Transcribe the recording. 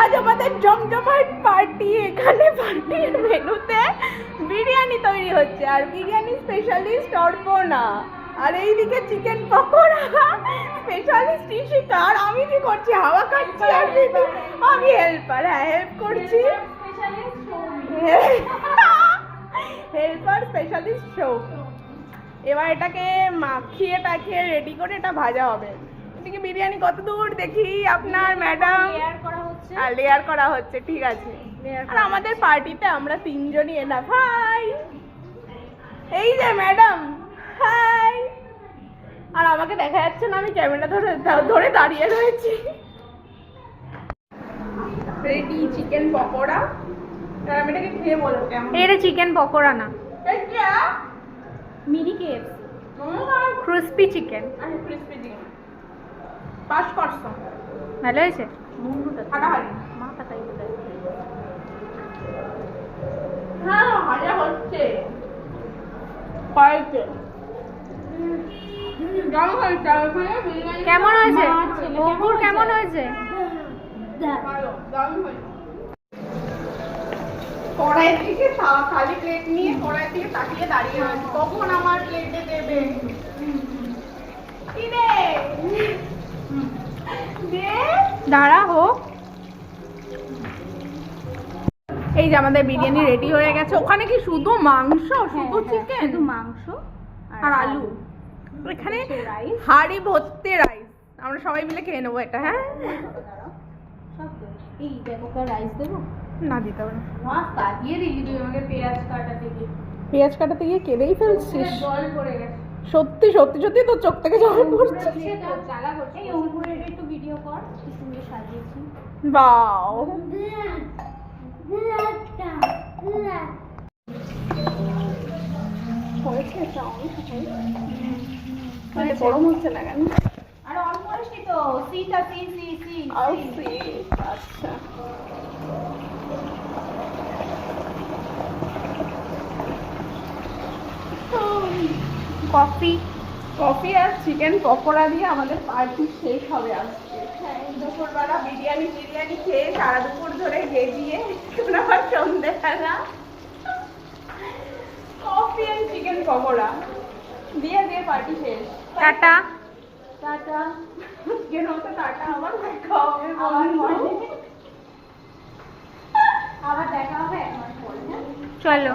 আজ আমাদের জমজমাট পার্টি। এখানে পার্টির মেনুতে বিরিয়ানি তৈরি হচ্ছে, আর বিরিয়ানি স্পেশালিস্ট অর্পণা, আর এইদিকে চিকেন পকোড়া স্পেশালিস্ট ঋষিকা, আর আমি কি করছি? হাওয়া খাচ্ছি। আর আমি হেল্পার, হ্যাঁ হেল্প করছি। Helper specialist show. এবার এটাকে মাখিয়ে টাখিয়ে রেডি করে এটা ভাজা হবে। এদিকে বিরিয়ানি কত দূর দেখি আপনার ম্যাডাম? আর লেয়ার করা হচ্ছে, ঠিক আছে। আর আমাদের পার্টিতে আমরা তিনজনই এনা ভাই। এই যে ম্যাডাম, হাই। আর আমাকে দেখা যাচ্ছে না, আমি ক্যামেরা ধরে দাঁড়িয়ে রয়েছি। Ready chicken pakora. আর আমি এটাকে খেয়ে বলবো কেমন। এটা চিকেন পকোড়া না, এটা মিনি কেএফসি ক্রিস্পি চিকেন। আরে ক্রিস্পি চিকেন পাস করছো? ভালো হয়েছে। মুন্ডুটা হাড়াহাড়ি মাথা তাই বলে। হ্যাঁ ভাজা হচ্ছে পাইতে। কেমন হয়েছে অঙ্কুর? কেমন হয়েছে? কড়াই থেকে খালি প্লেট নিয়ে কড়াই থেকে তাকিয়ে দাঁড়িয়ে রয়েছে, কখন আমার প্লেটে দেবে। কি রে দে, দাঁড়া হোক। এই যে আমাদের বিরিয়ানি রেডি হয়ে গেছে। ওখানে কি শুধু মাংস, শুধু চিকেন, শুধু মাংস আর আলু? এখানে হাঁড়ি ভর্তি রাইস। আমরা সবাই মিলে খেয়ে নেবো এটা। হ্যাঁ এই দেখো রাইস দেবো না, দিতে হবে না। মাছ কাটিয়ে দিলি তুই আমাকে পেঁয়াজ কাটা থেকে। পেঁয়াজ কাটাতে গিয়ে কেঁদেই ফেলছিস? জল পড়ে গেছে। সত্যি সত্যি সত্যি তোর চোখ থেকে জল পড়ছে। জ্বালা করছে। এই অঙ্কুরের একটু ভিডিও কর, কি সুন্দর সাজিয়েছি। বাও, গরম হচ্ছে না কেন? আর অন করিসনি তো? সিটা সি সি সি। আচ্ছা কফি কফি আর চিকেন পকোড়া দিয়ে আমাদের পার্টি শেষ হবে আজকে। হ্যাঁ, দুপুরবেলা বিরিয়ানি খেয়ে সারা দুপুর ধরে গেজিয়ে আবার সন্ধ্যেবেলা কফি আর চিকেন পকোড়া দিয়ে পার্টি শেষ। Tata tata. কেন তো টাটা, আবার দেখা হবে। আবার দেখা হবে 1 মাস পরে। চলো।